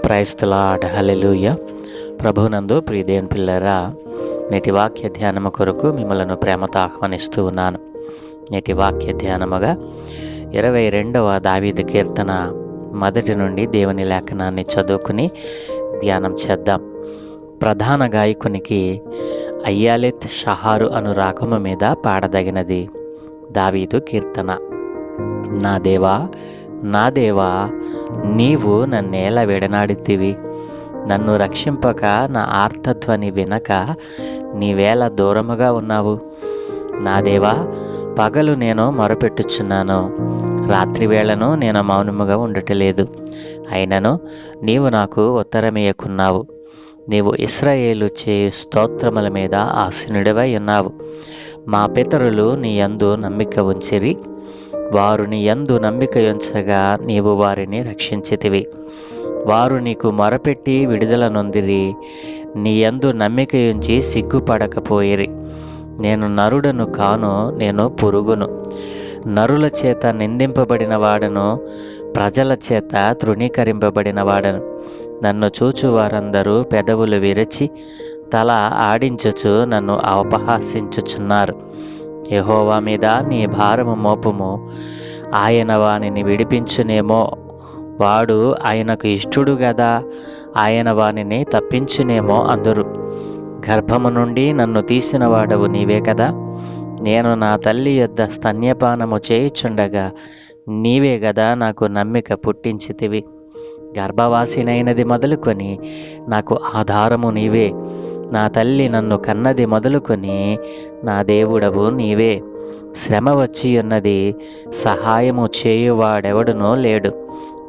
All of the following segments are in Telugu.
Praise the lord. హల్లెలూయా. ప్రభువునందు ప్రియదేవుని పిల్లరా, నేటి వాక్య ధ్యానము కొరకు మిమ్మలను ప్రేమతో ఆహ్వానిస్తూ ఉన్నాను. నేటి వాక్య ధ్యానముగా 22వ దావీదు కీర్తన మొదటి నుండి దేవుని లేఖనాన్ని చదువుకుని ధ్యానం చేద్దాం. ప్రధాన గాయకునికి అయ్యాలెత్ షహారు అను రాగము మీద పాడదగినది దావీదు కీర్తన. నా దేవా, నా దేవా, నీవు నన్నేల విడనాడితివి. నన్ను రక్షింపక నా ఆర్తధ్వని వినక నీవేళ దూరముగా ఉన్నావు. నా దేవా, పగలు నేను మొరపెట్టుచున్నాను, రాత్రివేళను నేను మౌనముగా ఉండటలేదు. అయినను నీవు నాకు ఉత్తరమియ్యకున్నావు. నీవు ఇశ్రాయేలు చేయు స్తోత్రముల మీద ఆసీనుడివై ఉన్నావు. మా పితరులు నీ యందు నమ్మిక ఉంచిరి. వారు నీ యందు నమ్మిక ఉంచగా నీవు వారిని రక్షించితివి. వారు నీకు మొరపెట్టి విడుదల నొందిరి. నీ యందు నమ్మిక ఉంచి సిగ్గుపడకపోయిరి. నేను నరుడను కాను, నేను పురుగును. నరుల చేత నిందింపబడిన వాడను, ప్రజల చేత తృణీకరింపబడిన వాడను. నన్ను చూచు వారందరూ పెదవులు విరచి తల ఆడించుచు నన్ను అపహాసించుచున్నారు. యెహోవా మీద నీ భారము మోపుము, ఆయన వానిని విడిపించునేమో. వాడు ఆయనకు ఇష్టుడు గదా, ఆయన వానిని తప్పించునేమో అందురు. గర్భము నుండి నన్ను తీసిన వాడవు నీవే కదా. నేను నా తల్లి యొద్ద స్తన్యపానము చేయుచుండగా నీవే గదా నాకు నమ్మిక పుట్టించితివి. గర్భవాసినైనది మొదలుకొని నాకు ఆధారము నీవే. నా తల్లి నన్ను కన్నది మొదలుకొని నా దేవుడవు నీవే. శ్రమ వచ్చి ఉన్నది, సహాయము చేయువాడెవడునో లేడు.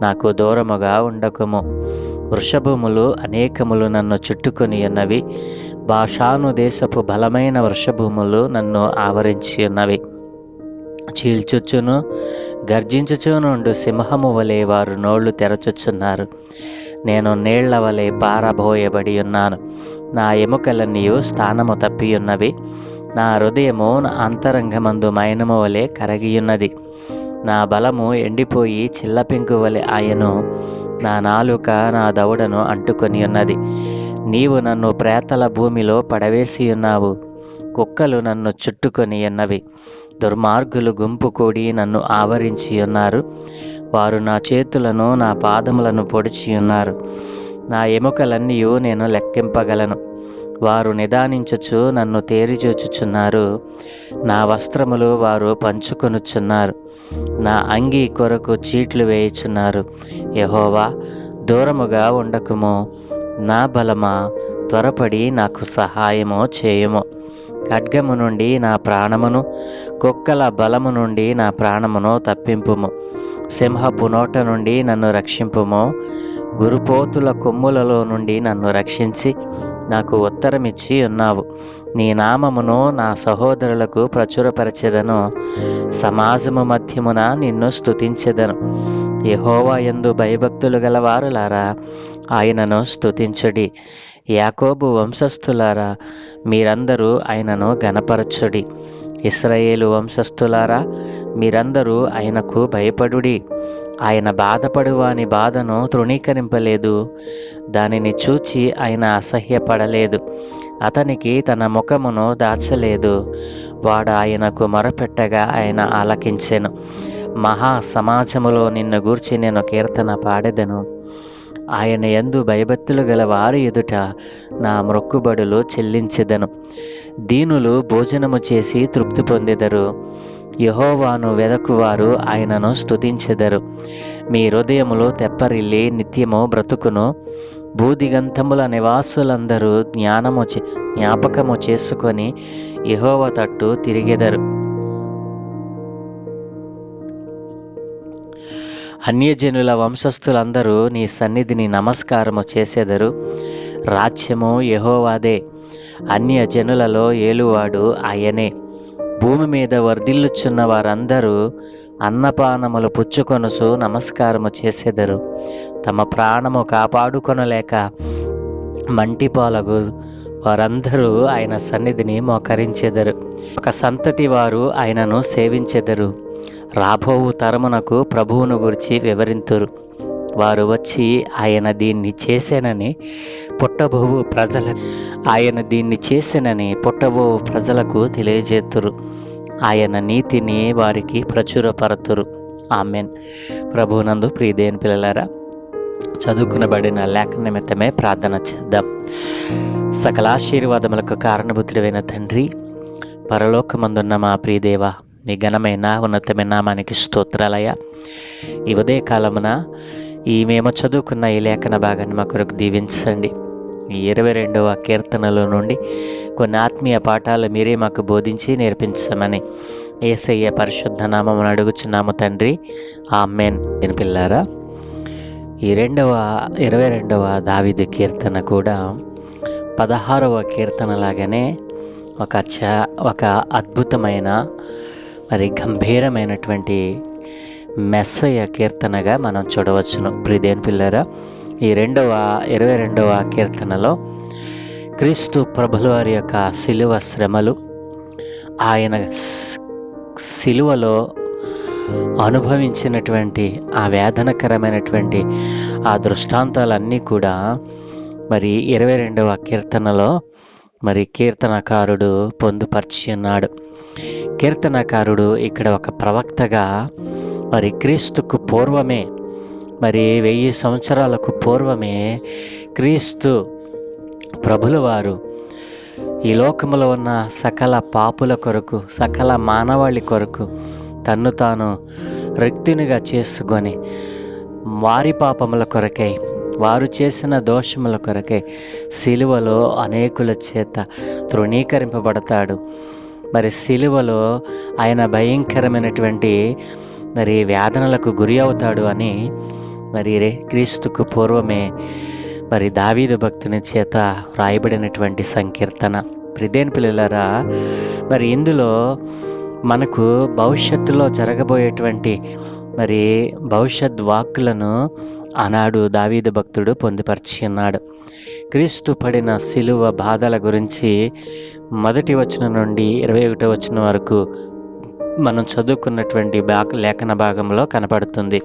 నాకు దూరముగా ఉండకుము. వృషభములు అనేకములు నన్ను చుట్టుకొని ఉన్నవి. బాషాను దేశపు బలమైన వృషభములు నన్ను ఆవరించి ఉన్నవి. చీల్చుచును గర్జించుచునుండు సింహము వలె వారు నోళ్లు తెరచుచున్నారు. నేను నీళ్ల వలె పారబోయబడి ఉన్నాను. నా ఎముకలన్నీ స్థానము తప్పియున్నవి. నా హృదయము నా అంతరంగమందు మైనము వలె కరగియున్నది. నా బలము ఎండిపోయి చిల్లపెంకు వలె ఆయను. నా నాలుక నా దవడను అంటుకొని ఉన్నది. నీవు నన్ను ప్రేతల భూమిలో పడవేసి ఉన్నావు. కుక్కలు నన్ను చుట్టుకొని ఉన్నవి. దుర్మార్గులు గుంపు కూడి నన్ను ఆవరించి ఉన్నారు. వారు నా చేతులను నా పాదములను పొడిచి ఉన్నారు. నా ఎముకలన్నీ నేను లెక్కింపగలను. వారు నిదానించుచు నన్ను తేరిచూచుచున్నారు. నా వస్త్రములు వారు పంచుకొనుచున్నారు. నా అంగీ కొరకు చీట్లు వేయుచున్నారు. యెహోవా, దూరముగా ఉండకుము. నా బలమా, త్వరపడి నాకు సహాయము చేయుము. ఖడ్గము నుండి నా ప్రాణమును, కుక్కల బలము నుండి నా ప్రాణమును తప్పింపుము. సింహపు నోట నుండి నన్ను రక్షింపుము. గురుపోతుల కొమ్ములలో నుండి నన్ను రక్షించి నాకు ఉత్తరమిచ్చి ఉన్నావు. నీ నామమును నా సహోదరులకు ప్రచురపరచెదను. సమాజము మధ్యమున నిన్ను స్తుతించెదను. యెహోవా యందు భయభక్తులు గలవారులారా, ఆయనను స్తుతించుడి. యాకోబు వంశస్థులారా, మీరందరూ ఆయనను గణపరచుడి. ఇశ్రాయేలు వంశస్థులారా, మీరందరూ ఆయనకు భయపడుడి. ఆయన బాధపడువాని బాధను తృణీకరింపలేదు. దానిని చూచి ఆయన అసహ్యపడలేదు. అతనికి తన ముఖమును దాచలేదు. వాడు ఆయనకు మొరపెట్టగా ఆయన ఆలకించెను. మహా సమాజములో నిన్ను గూర్చి నేను కీర్తన పాడెదను. ఆయన యందు భయభక్తులు గల వారి ఎదుట నా మ్రొక్కుబడులు చెల్లించెదను. దీనులు భోజనము చేసి తృప్తి పొందెదరు. యెహోవాను వెదకువారు ఆయనను స్తుతించెదరు. మీ హృదయములో తెప్పరిల్లి నిత్యము బ్రతుకును. భూదిగంతముల నివాసులందరూ జ్ఞాపకము చేసుకొని యెహోవా తట్టు తిరిగెదరు. అన్యజనుల వంశస్థులందరూ నీ సన్నిధిని నమస్కారము చేసెదరు. రాజ్యము యెహోవాదే, అన్యజనులలో ఏలువాడు ఆయనే. భూమి మీద వర్ధిల్లుచున్న వారందరూ అన్నపానములు పుచ్చుకొనుసు నమస్కారము చేసెదరు. తమ ప్రాణము కాపాడుకొనలేక మంటిపాలగు వారందరూ ఆయన సన్నిధిని మోకరించెదరు. ఒక సంతతి వారు ఆయనను సేవించెదరు. రాబోవు తరమునకు ప్రభువును గురించి వివరింతురు. వారు వచ్చి ఆయన దీన్ని చేసెనని పుట్టబోవు ప్రజలకు తెలియజేతురు. ఆయన నీతిని వారికి ప్రచురపరతురు. ఆమెన్. ప్రభువునందు ప్రియదేని పిల్లలారా, చదువుకునబడిన లేఖన నిమిత్తమే ప్రార్థన చేద్దాం. సకల ఆశీర్వాదములకు కారణభూతుడైన తండ్రి, పరలోకమందున్న మా ప్రియదేవ, నీ ఘనమైన ఉన్నతమైన నామానికి స్తోత్రాలయ. ఈ ఉదయ కాలమున మేము చదువుకున్న ఈ లేఖన భాగాన్ని మా కొరకు దీవించండి. ఈ 22వ కీర్తనలో నుండి కొన్ని ఆత్మీయ పాఠాలు మీరే మాకు బోధించి నేర్పించమని యేసయ్య పరిశుద్ధ నామమున అడుగుచున్నాము తండ్రి. ఆమెన్. పిల్లారా, ఈ 22వ దావీదు కీర్తన కూడా 16వ కీర్తన లాగానే ఒక అద్భుతమైన గంభీరమైనటువంటి మెస్సయ్య కీర్తనగా మనం చూడవచ్చును. ప్రియదేని పిల్లరా, ఈ 22వ కీర్తనలో క్రీస్తు ప్రభుల వారి యొక్క శిలువ శ్రమలు, ఆయన శిలువలో అనుభవించినటువంటి ఆ వేదనకరమైనటువంటి ఆ దృష్టాంతాలన్నీ కూడా 22వ కీర్తనలో కీర్తనకారుడు పొందుపరిచి ఉన్నాడు. కీర్తనకారుడు ఇక్కడ ఒక ప్రవక్తగా క్రీస్తుకు పూర్వమే 1000 సంవత్సరాలకు పూర్వమే క్రీస్తు ప్రభుల వారు ఈ లోకములో ఉన్న సకల పాపుల కొరకు, సకల మానవాళి కొరకు తన్ను తాను రిక్తునిగా చేసుకొని వారి పాపముల కొరకై, వారు చేసిన దోషముల కొరకై శిలువలో అనేకుల చేత తృణీకరింపబడతాడు. శిలువలో ఆయన భయంకరమైనటువంటి వేదనలకు గురి అవుతాడు అని క్రీస్తుకు పూర్వమే దావీదు భక్తుని చేత రాయబడినటువంటి సంకీర్తన. ప్రియదేని పిల్లలారా, ఇందులో మనకు భవిష్యత్తులో జరగబోయేటువంటి భవిష్యత్ వాక్కులను ఆనాడు దావీదు భక్తుడు పొందుపరిచి ఉన్నాడు. క్రీస్తు పడిన శిలువ బాధల గురించి 1వ వచనం నుండి 21వ వచనం వరకు మనం చదువుకున్నటువంటి లేఖన భాగంలో కనపడుతుంది.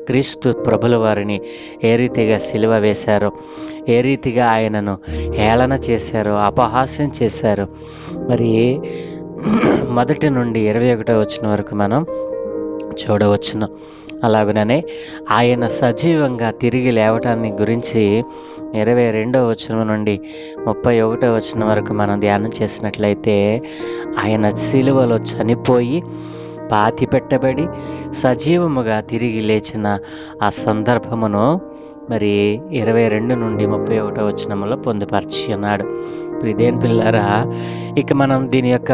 క్రీస్తు ప్రభుల వారిని ఏ రీతిగా శిలువ వేశారో, ఏ రీతిగా ఆయనను హేళన చేశారో, అపహాస్యం చేశారో 1 నుండి 21వ వచనం వరకు మనం చూడవచ్చును. అలాగనే ఆయన సజీవంగా తిరిగి లేవటాన్ని గురించి 22వ వచనం నుండి 31వ వచనం వరకు మనం ధ్యానం చేసినట్లయితే, ఆయన శిలువలో చనిపోయి పాతి పెట్టబడి సజీవముగా తిరిగి లేచిన ఆ సందర్భమును 22 నుండి 31వ వచనంలో పొందుపరిచి ఉన్నాడు. ప్రియదేని పిల్లరా, ఇక మనం దీని యొక్క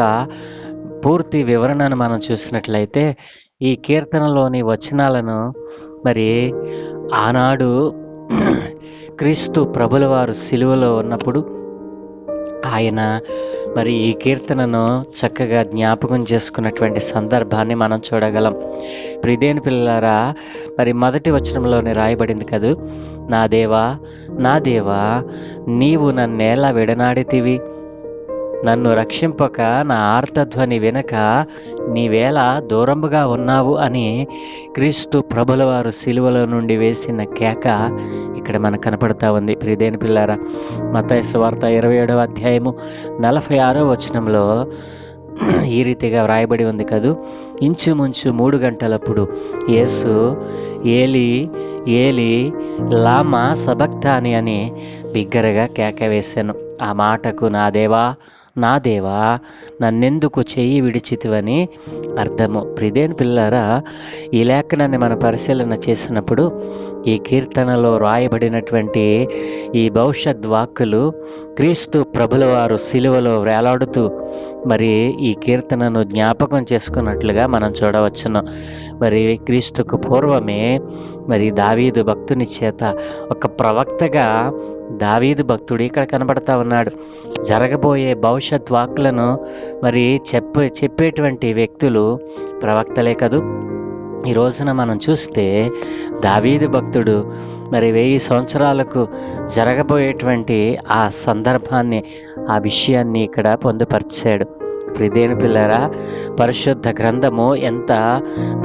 పూర్తి వివరణను మనం చూసినట్లయితే, ఈ కీర్తనలోని వచనాలను ఆనాడు క్రీస్తు ప్రభుల వారు శిలువలో ఉన్నప్పుడు ఆయన ఈ కీర్తనను చక్కగా జ్ఞాపకం చేసుకున్నటువంటి సందర్భాన్ని మనం చూడగలం. ప్రియదేని పిల్లలారా, 1వ వచనంలోనే రాయబడింది కదూ, నా దేవా, నా దేవా, నీవు నన్నేలా విడనాడితివి, నన్ను రక్షింపక నా ఆర్తధ్వని వినక నీవేళ దూరంగా ఉన్నావు అని క్రీస్తు ప్రభుల వారు శిలువలో నుండి వేసిన కేక ఇక్కడ మనకు కనపడతా ఉంది. ప్రియదేని పిల్లారా, మత్తయి సువార్త 27వ అధ్యాయము 46వ వచనంలో ఈ రీతిగా వ్రాయబడి ఉంది కదూ, ఇంచుమించు 3 గంటలప్పుడు యేసు ఏలి ఏలి లామా సబక్తాని అని బిగ్గరగా కేక వేశాను. ఆ మాటకు నా దేవా, నా దేవా, నన్నెందుకు చెయ్యి విడిచితివని అర్థము. ప్రియదేని పిల్లారా, ఈ లేఖనాన్ని మనం పరిశీలన చేసినప్పుడు ఈ కీర్తనలో రాయబడినటువంటి ఈ భవిష్యత్ వాక్కులు క్రీస్తు ప్రభుల వారు శిలువలో వేలాడుతూ ఈ కీర్తనను జ్ఞాపకం చేసుకున్నట్లుగా మనం చూడవచ్చును. క్రీస్తుకు పూర్వమే దావీదు భక్తుని చేత ఒక ప్రవక్తగా దావీదు భక్తుడు ఇక్కడ కనబడతా ఉన్నాడు. జరగబోయే భవిష్యత్ వాక్కులను చెప్పేటువంటి వ్యక్తులు ప్రవక్తలే కదూ. ఈ రోజున మనం చూస్తే దావీదు భక్తుడు 1000 సంవత్సరాలకు జరగబోయేటువంటి ఆ సందర్భాన్ని, ఆ విషయాన్ని ఇక్కడ పొందుపరిచాడు. ప్రియదేని పిల్లరా, పరిశుద్ధ గ్రంథము ఎంత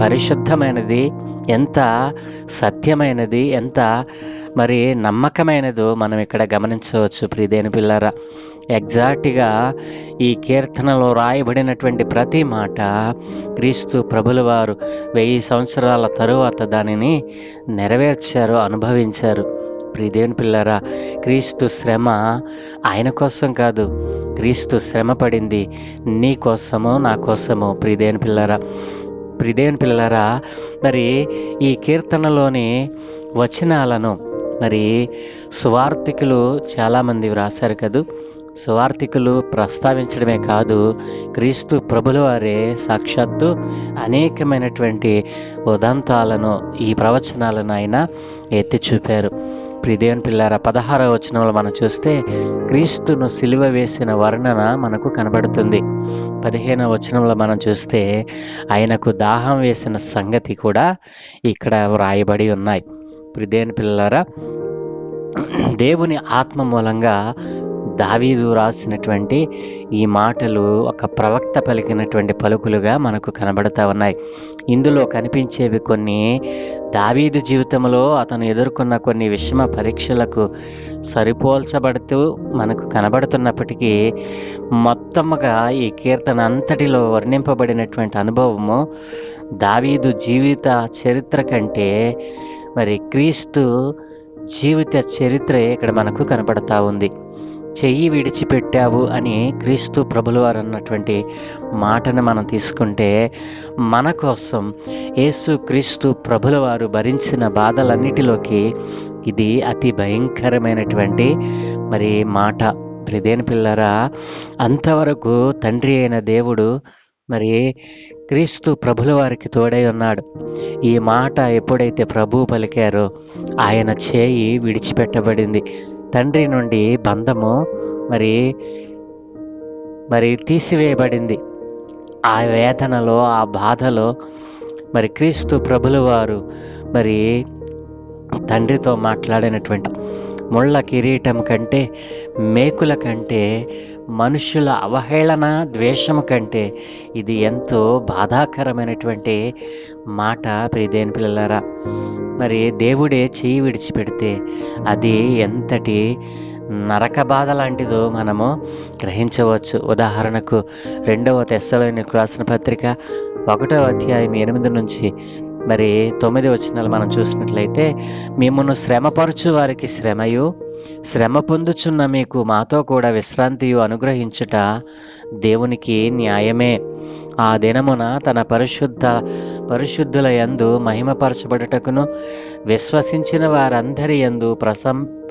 పరిశుద్ధమైనది, ఎంత సత్యమైనది, ఎంత మరి నమ్మకమైనదో మనం ఇక్కడ గమనించవచ్చు. ప్రియదేని పిల్లరా, ఎగ్జాక్ట్గా ఈ కీర్తనలో రాయబడినటువంటి ప్రతి మాట క్రీస్తు ప్రభుల వారు 1000 సంవత్సరాల తరువాత దానిని నెరవేర్చారు, అనుభవించారు. ప్రియదేవుని పిల్లరా, క్రీస్తు శ్రమ ఆయన కోసం కాదు, క్రీస్తు శ్రమ పడింది నీ కోసము, నా కోసము. ప్రియదేవుని పిల్లరా, మరి ఈ కీర్తనలోని వచనాలను మరి సువార్తికులు చాలామంది వ్రాసారు కదూ. సువార్తికులు ప్రస్తావించడమే కాదు, క్రీస్తు ప్రభుల వారే సాక్షాత్తు అనేకమైనటువంటి ఉదంతాలను, ఈ ప్రవచనాలను ఆయన ఎత్తి చూపారు. ప్రియదేవుని పిల్లారా, 16వ వచనంలో మనం చూస్తే క్రీస్తును సిలువ వేసిన వర్ణన మనకు కనబడుతుంది. 15వ వచనంలో మనం చూస్తే ఆయనకు దాహం వేసిన సంగతి కూడా ఇక్కడ వ్రాయబడి ఉన్నాయి. ప్రియదేవుని పిల్లారా, దేవుని ఆత్మ మూలంగా దావీదు రాసినటువంటి ఈ మాటలు ఒక ప్రవక్త పలికినటువంటి పలుకులుగా మనకు కనబడుతూ ఉన్నాయి. ఇందులో కనిపించేవి కొన్ని దావీదు జీవితంలో అతను ఎదుర్కొన్న కొన్ని విషమ పరీక్షలకు సరిపోల్చబడుతూ మనకు కనబడుతున్నప్పటికీ, మొత్తముగా ఈ కీర్తన అంతటిలో వర్ణింపబడినటువంటి అనుభవము దావీదు జీవిత చరిత్ర కంటే మరి క్రీస్తు జీవిత చరిత్రే ఇక్కడ మనకు కనబడతా ఉంది. చెయ్యి విడిచిపెట్టావు అని క్రీస్తు ప్రభుల వారు అన్నటువంటి మాటను మనం తీసుకుంటే, మన కోసం యేసు క్రీస్తు ప్రభుల వారు భరించిన బాధలన్నిటిలోకి ఇది అతి భయంకరమైనటువంటి మరి మాట. ప్రియదేని పిల్లరా, అంతవరకు తండ్రి అయిన దేవుడు మరి క్రీస్తు ప్రభుల వారికి తోడై ఉన్నాడు. ఈ మాట ఎప్పుడైతే ప్రభువు పలికారో ఆయన చేయి విడిచిపెట్టబడింది. తండ్రి నుండి బంధము మరి తీసివేయబడింది. ఆ వేదనలో, ఆ బాధలో మరి క్రీస్తు ప్రభుల వారు మరి తండ్రితో మాట్లాడినటువంటి ముళ్ళ కిరీటం కంటే, మేకుల కంటే, మనుషుల అవహేళన, ద్వేషము కంటే ఇది ఎంతో బాధాకరమైనటువంటి మాట. ప్రియదేని పిల్లలారా, మరి దేవుడే చేయి విడిచిపెడితే అది ఎంతటి నరక బాధ లాంటిదో మనము గ్రహించవచ్చు. ఉదాహరణకు 2వ తెస్సలోనికీయులకు రాసిన పత్రిక 1వ అధ్యాయం 8 నుంచి మరి 9 వచనాలు మనం చూసినట్లయితే, మిమ్మును శ్రమపరచు వారికి శ్రమయు, శ్రమ పొందుచున్న మీకు మాతో కూడా విశ్రాంతియు అనుగ్రహించుట దేవునికి న్యాయమే. ఆ దినమున తన పరిశుద్ధుల యందు మహిమపరచబడుటకును, విశ్వసించిన వారందరి యందు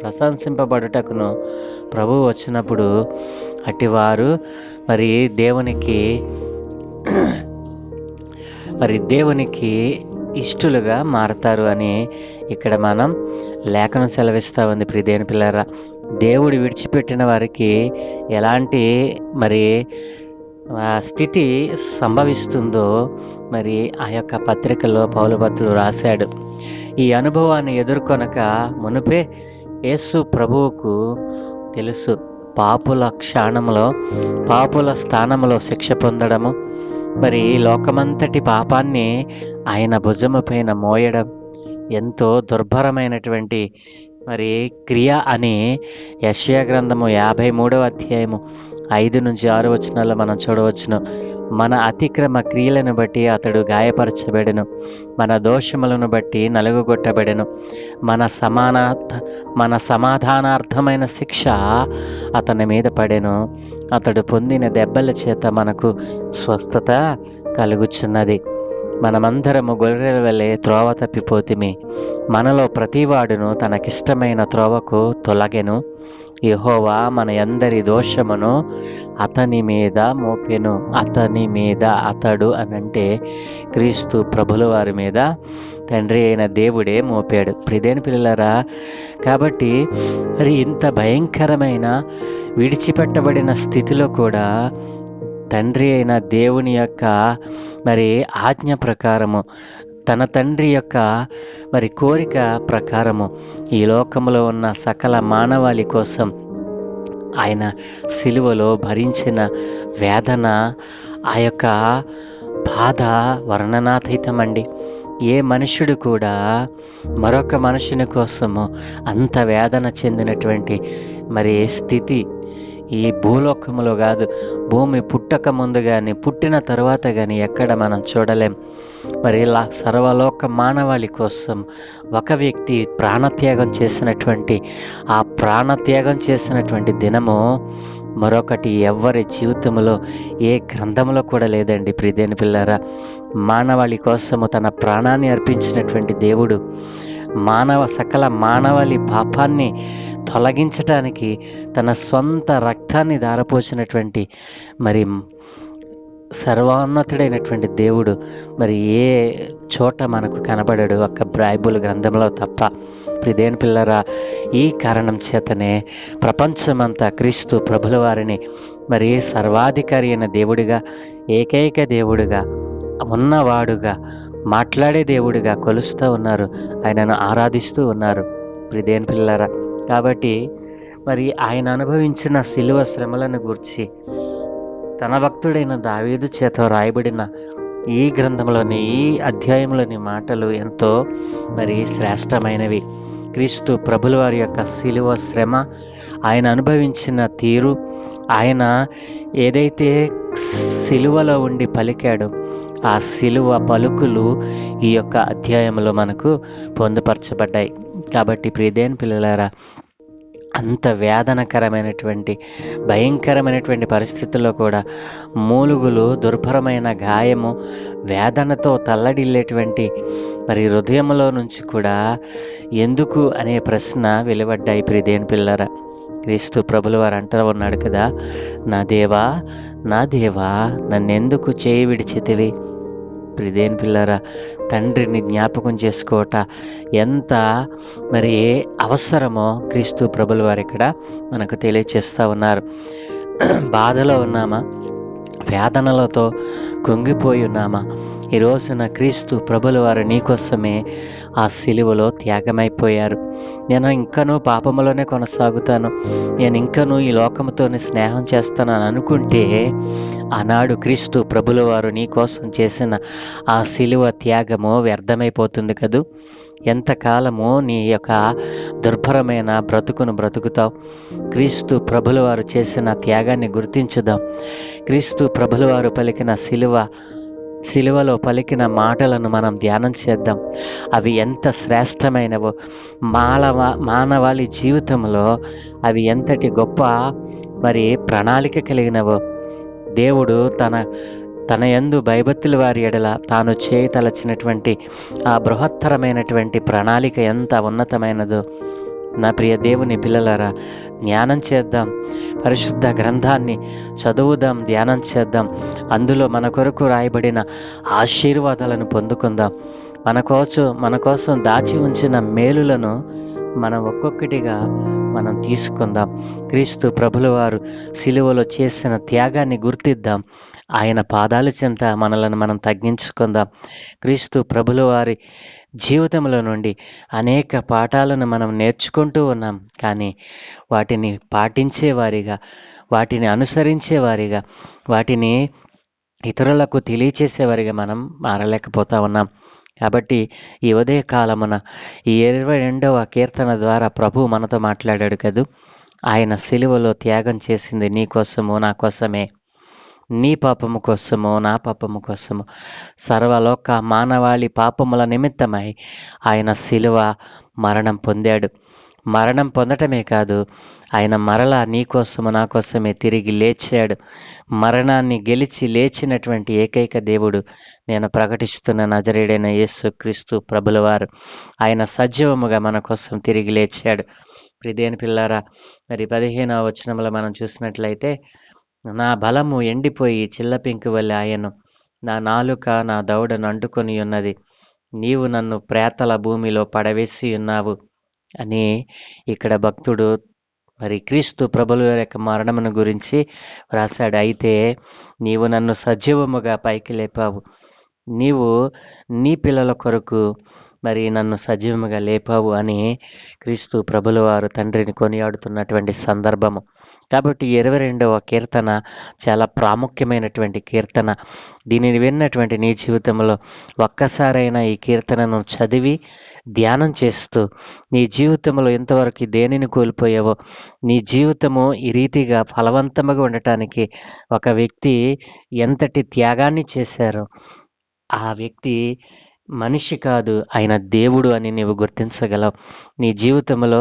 ప్రశంసింపబడుటకును ప్రభువు వచ్చినప్పుడు అటివారు మరి దేవునికి ఇష్టలుగా మారతారు అని ఇక్కడ మనం లేఖనం సెలవిస్తూ ఉంది. ప్రియదేని పిల్లరా, దేవుడు విడిచిపెట్టిన వారికి ఎలాంటి మరి స్థితి సంభవిస్తుందో మరి ఆ యొక్క పత్రికలో పౌలు భక్తుడు రాశాడు. ఈ అనుభవాన్ని ఎదుర్కొనక మునుపే యేసు ప్రభువుకు తెలుసు, పాపుల స్థానంలో శిక్ష పొందడము, మరి లోకమంతటి పాపాన్ని ఆయన భుజము పైన మోయడం ఎంతో దుర్భరమైనటువంటి మరి క్రియ అని యెషయా గ్రంథము 53వ అధ్యాయము 5 నుంచి 6 వచనాల్లో మనం చూడవచ్చును. మన అతిక్రమ క్రియలను బట్టి అతడు గాయపరచబడెను, మన దోషములను బట్టి నలుగుగొట్టబడెను, మన సమాధానార్థమైన శిక్ష అతని మీద పడెను, అతడు పొందిన దెబ్బల చేత మనకు స్వస్థత కలుగుచున్నది. మనమందరము గొర్రెల వలె త్రోవ తప్పిపోతిమి, మనలో ప్రతివాడును తనకిష్టమైన త్రోవకు తొలగెను, యెహోవా మన అందరి దోషమును అతని మీద మోపెను. అతడు అనంటే క్రీస్తు ప్రభుల వారి మీద తండ్రి అయిన దేవుడే మోపాడు. ప్రియదేని పిల్లలారా, కాబట్టి మరి ఇంత భయంకరమైన విడిచిపెట్టబడిన స్థితిలో కూడా తండ్రి అయిన దేవుని యొక్క మరి ఆజ్ఞ ప్రకారము, తన తండ్రి యొక్క మరి కోరిక ప్రకారము ఈ లోకంలో ఉన్న సకల మానవాళి కోసం ఆయన సిలువలో భరించిన వేదన, ఆ యొక్క బాధ వర్ణనాతీతం అండి. ఏ మనుష్యుడు కూడా మరొక మనుషుని కోసము అంత వేదన చెందినటువంటి స్థితి ఈ భూలోకములో కాదు, భూమి పుట్టక ముందు కానీ పుట్టిన తరువాత కానీ ఎక్కడ మనం చూడలేం. ఇలా సర్వలోక మానవాళి కోసం ఒక వ్యక్తి ప్రాణత్యాగం చేసినటువంటి దినము మరొకటి ఎవ్వరి జీవితంలో ఏ గ్రంథంలో కూడా లేదండి. ప్రియదేని పిల్లారా, మానవాళి కోసము తన ప్రాణాన్ని అర్పించినటువంటి దేవుడు సకల మానవాళి పాపాన్ని తొలగించటానికి తన సొంత రక్తాన్ని ధారపోసినటువంటి సర్వోన్నతుడైనటువంటి దేవుడు ఏ చోట మనకు కనబడడు, ఒక్క బైబిల్ గ్రంథంలో తప్ప. ప్రియదేని పిల్లరా, ఈ కారణం చేతనే ప్రపంచమంతా క్రీస్తు ప్రభుల వారిని సర్వాధికారి అయిన దేవుడిగా, ఏకైక దేవుడిగా, ఉన్నవాడుగా, మాట్లాడే దేవుడిగా కొలుస్తూ ఉన్నారు, ఆయనను ఆరాధిస్తూ ఉన్నారు. ప్రియదేని పిల్లరా, కాబట్టి ఆయన అనుభవించిన శిలువ శ్రమలను గూర్చి తన భక్తుడైన దావీదు చేత రాయబడిన ఈ గ్రంథంలోని ఈ అధ్యాయంలోని మాటలు ఎంతో శ్రేష్టమైనవి. క్రీస్తు ప్రభుల వారి యొక్క శిలువ శ్రమ, ఆయన అనుభవించిన తీరు, ఆయన ఏదైతే శిలువలో ఉండి పలికాడో ఆ శిలువ పలుకులు ఈ యొక్క అధ్యాయంలో మనకు పొందుపరచబడ్డాయి. కాబట్టి ప్రియదేని పిల్లలారా, అంత వేదనకరమైనటువంటి భయంకరమైనటువంటి పరిస్థితుల్లో కూడా మూలుగులు, దుర్భరమైన గాయము, వేదనతో తల్లడిల్లేటువంటి హృదయంలో నుంచి కూడా ఎందుకు అనే ప్రశ్న వెలువడ్డాయి. ప్రియదేని పిల్లరా, క్రీస్తు ప్రభుల వారు అంటూ ఉన్నాడు కదా, నా దేవా నా దేవా నన్నెందుకు చేయి విడిచితివి. ప్రియదేని పిల్లరా, తండ్రిని జ్ఞాపకం చేసుకోవట ఎంత అవసరమో క్రీస్తు ప్రభుల వారు ఇక్కడ మనకు తెలియచేస్తూ ఉన్నారు. బాధలో ఉన్నామా, వేదనలతో కుంగిపోయి ఉన్నామా, ఈ రోజున క్రీస్తు ప్రభుల వారు నీకోసమే ఆ సిలువలో త్యాగమైపోయారు. నేను ఇంకనూ పాపములోనే కొనసాగుతాను, నేను ఇంకనూ ఈ లోకముతోనే స్నేహం చేస్తాను అని అనుకుంటే, ఆనాడు క్రీస్తు ప్రభుల వారు నీ కోసం చేసిన ఆ సిలువ త్యాగము వ్యర్థమైపోతుంది కదూ. ఎంతకాలము నీ యొక్క దుర్భరమైన బ్రతుకును బ్రతుకుతావు? క్రీస్తు ప్రభుల వారు చేసిన త్యాగాన్ని గుర్తించుదాం. క్రీస్తు ప్రభుల వారు పలికిన సిలువలో పలికిన మాటలను మనం ధ్యానం చేద్దాం. అవి ఎంత శ్రేష్టమైనవో, మానవాళి జీవితంలో అవి ఎంతటి గొప్ప ప్రణాళిక కలిగినవో. దేవుడు తన యందు భయభక్తుల వారి ఎడల తాను చేయతలచినటువంటి ఆ బృహత్తరమైనటువంటి ప్రణాళిక ఎంత ఉన్నతమైనదో. నా ప్రియ దేవుని పిల్లలారా, ధ్యానం చేద్దాం, పరిశుద్ధ గ్రంథాన్ని చదువుదాం, ధ్యానం చేద్దాం. అందులో మన కొరకు రాయబడిన ఆశీర్వాదాలను పొందుకుందాం. మన కోసం దాచి ఉంచిన మేలులను మనం ఒక్కొక్కటిగా మనం తీసుకుందాం. క్రీస్తు ప్రభుల వారు సిలువలో చేసిన త్యాగాన్ని గుర్తిద్దాం. ఆయన పాదాల చెంత మనలను మనం తగ్గించుకుందాం. క్రీస్తు ప్రభుల వారి జీవితంలో నుండి అనేక పాఠాలను మనం నేర్చుకుంటూ ఉన్నాం, కానీ వాటిని పాటించేవారిగా, వాటిని అనుసరించేవారిగా, వాటిని ఇతరులకు తెలియచేసేవారిగా మనం మారలేకపోతా ఉన్నాం. కాబట్టి ఈ ఉదయ కాలమున ఈ 22వ కీర్తన ద్వారా ప్రభు మనతో మాట్లాడాడు కదూ. ఆయన సిలువలో త్యాగం చేసింది నీ కోసము, నా కోసమే, నీ పాపము కోసము, నా పాపము కోసము, సర్వలోక మానవాళి పాపముల నిమిత్తమై ఆయన సిలువ మరణం పొందాడు. మరణం పొందటమే కాదు, ఆయన మరలా నీ కోసము, నా కోసమే తిరిగి లేచాడు. మరణాన్ని గెలిచి లేచినటువంటి ఏకైక దేవుడు నేను ప్రకటిస్తున్న నజరేయుడైన యేసు క్రీస్తు ప్రభుల వారు. ఆయన సజీవముగా మన కోసం తిరిగి లేచాడు. ప్రియదేని పిల్లారా, 15వ వచనంలో మనం చూసినట్లయితే, నా బలము ఎండిపోయి చిల్లపింకు వలె ఆయను, నా నాలుక నా దవడను అంటుకొని ఉన్నది, నీవు నన్ను ప్రేతల భూమిలో పడవేసి ఉన్నావు అని ఇక్కడ భక్తుడు క్రీస్తు ప్రభుల యొక్క మరణమును గురించి వ్రాసాడు. అయితే నీవు నన్ను సజీవముగా పైకి లేపావు, నీవు నీ పిల్లల కొరకు నన్ను సజీవముగా లేపావు అని క్రీస్తు ప్రభుల వారు తండ్రిని కొనియాడుతున్నటువంటి సందర్భము. కాబట్టి 22వ కీర్తన చాలా ప్రాముఖ్యమైనటువంటి కీర్తన. దీనిని విన్నటువంటి నీ జీవితంలో ఒక్కసారైనా ఈ కీర్తనను చదివి ధ్యానం చేస్తూ నీ జీవితంలో ఇంతవరకు దేనిని కోల్పోయావో, నీ జీవితము ఈ రీతిగా ఫలవంతముగా ఉండటానికి ఒక వ్యక్తి ఎంతటి త్యాగాన్ని చేశారో, ఆ వ్యక్తి మనిషి కాదు, ఆయన దేవుడు అని నీవు గుర్తించగలవు. నీ జీవితంలో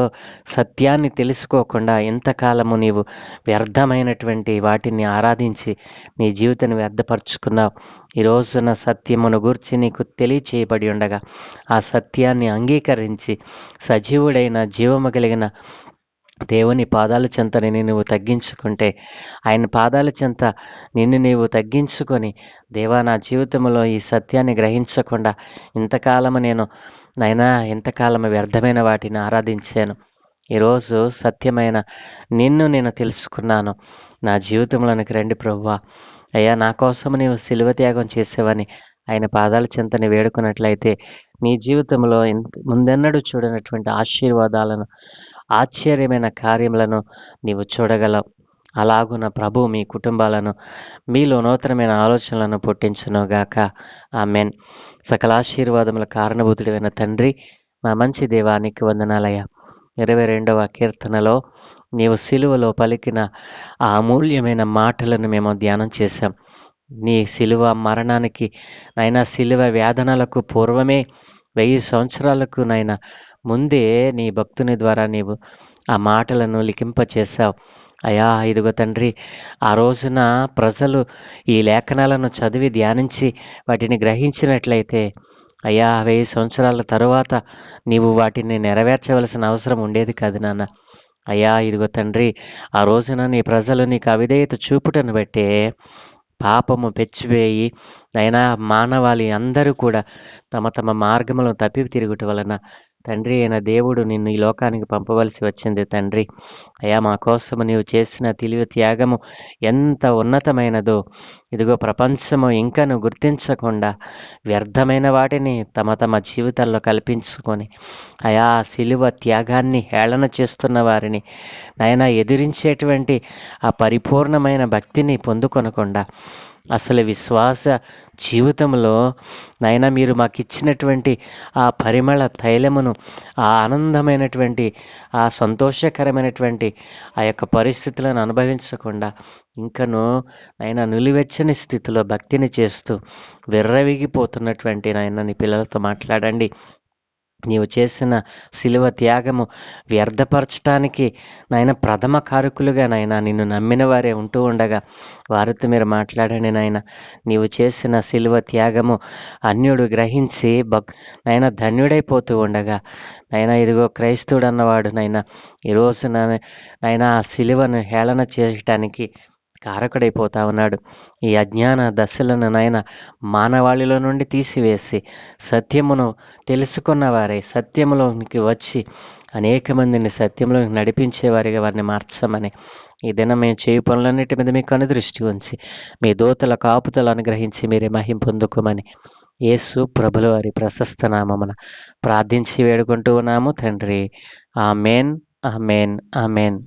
సత్యాన్ని తెలుసుకోకుండా ఇంతకాలము నీవు వ్యర్థమైనటువంటి వాటిని ఆరాధించి నీ జీవితాన్ని వ్యర్థపరుచుకున్నావు. ఈ రోజున సత్యమును గూర్చి నీకు తెలియచేయబడి ఉండగా ఆ సత్యాన్ని అంగీకరించి సజీవుడైన జీవము కలిగిన దేవుని పాదాల చెంత నిన్ను నువ్వు తగ్గించుకుంటే, ఆయన పాదాల చెంత నిన్ను నీవు తగ్గించుకొని, దేవా నా జీవితంలో ఈ సత్యాన్ని గ్రహించకుండా ఇంతకాలము నాయనా ఇంతకాలము వ్యర్థమైన వాటిని ఆరాధించాను. ఈరోజు సత్యమైన నిన్ను నేను తెలుసుకున్నాను. నా జీవితంలోనికి రండి ప్రభువా. అయ్యా నా కోసము నీవు శిలువ త్యాగం చేసేవని ఆయన పాదాల చెంతని వేడుకున్నట్లయితే నీ జీవితంలో ముందెన్నడూ చూడనటువంటి ఆశీర్వాదాలను, ఆశ్చర్యమైన కార్యములను నీవు చూడగలవు. అలాగున ప్రభు మీ కుటుంబాలను, మీలో నూతనమైన ఆలోచనలను పుట్టించునుగాక. ఆమెన్. సకల ఆశీర్వాదముల కారణభూతుడైన తండ్రి, మా మంచి దేవానికి వందనాలయ్యా. 22వ కీర్తనలో నీవు సిలువలో పలికిన ఆ అమూల్యమైన మాటలను మేము ధ్యానం చేశాం. నీ సిలువ మరణానికి నైనా, సిలువ వేదనలకు పూర్వమే 1000 సంవత్సరాలకు నైనా ముందే నీ భక్తుని ద్వారా నీవు ఆ మాటలను లిఖింపచేశావు. అయా ఇదిగో తండ్రి, ఆ రోజున ప్రజలు ఈ లేఖనాలను చదివి ధ్యానించి వాటిని గ్రహించినట్లయితే అయ్యా 1000 సంవత్సరాల తరువాత నీవు వాటిని నెరవేర్చవలసిన అవసరం ఉండేది కాదు నాన్న. అయ్యా ఇదిగో తండ్రి, ఆ రోజున నీ ప్రజలు నీకు అవిధేయత చూపుటను బట్టే పాపము పెచ్చివేయి అయినా మానవాళి అందరూ కూడా తమ తమ మార్గములను తప్పి తిరుగుట వలన తండ్రి అయిన దేవుడు నిన్ను ఈ లోకానికి పంపవలసి వచ్చింది తండ్రి. అయ్యా మా కోసము నీవు చేసిన తెలివి త్యాగము ఎంత ఉన్నతమైనదో, ఇదిగో ప్రపంచము ఇంకను గుర్తించకుండా వ్యర్థమైన వాటిని తమ తమ జీవితాల్లో కల్పించుకొని అయా శిలువ త్యాగాన్ని హేళన చేస్తున్న వారిని నాయనా ఎదిరించేటువంటి ఆ పరిపూర్ణమైన భక్తిని పొందుకొనకుండా అసలు విశ్వాస జీవితంలో నాయనా మీరు మాకు ఇచ్చినటువంటి ఆ పరిమళ తైలమును, ఆ ఆనందమైనటువంటి ఆ సంతోషకరమైనటువంటి ఆ యొక్క పరిస్థితులను అనుభవించకుండా ఇంకను నాయన నిలువెచ్చని స్థితిలో భక్తిని చేస్తూ విర్రవీగిపోతున్నటువంటి నాయన నీ పిల్లలతో మాట్లాడండి. నీవు చేసిన శిలువ త్యాగము వ్యర్థపరచటానికి నాయన ప్రథమ కారకులుగా నాయన నిన్ను నమ్మిన వారే ఉంటూ ఉండగా వారితో మీరు మాట్లాడండి నాయన. నీవు చేసిన శిలువ త్యాగము అన్యుడు గ్రహించి నాయన ధన్యుడైపోతూ ఉండగా నాయన ఇదిగో క్రైస్తవుడు అన్నవాడు నాయన ఈరోజు నాయన ఆ శిలువను హేళన చేయటానికి కారకుడైపోతా ఉన్నాడు. ఈ అజ్ఞాన దశలను నాయన మానవాళిలో నుండి తీసివేసి సత్యమును తెలుసుకున్న వారే సత్యములోనికి వచ్చి అనేక మందిని సత్యంలోకి నడిపించేవారిగా వారిని మార్చమని ఈ దినం మేము చేయు పనులన్నిటి మీద మీకు అనుదృష్టి ఉంచి మీ దూతల కాపుతలు అనుగ్రహించి మీరే మహిం పొందుకోమని యేసు ప్రభుల వారి ప్రశస్త నామమున ప్రార్థించి వేడుకుంటూ ఉన్నాము తండ్రి. Amen, amen, amen.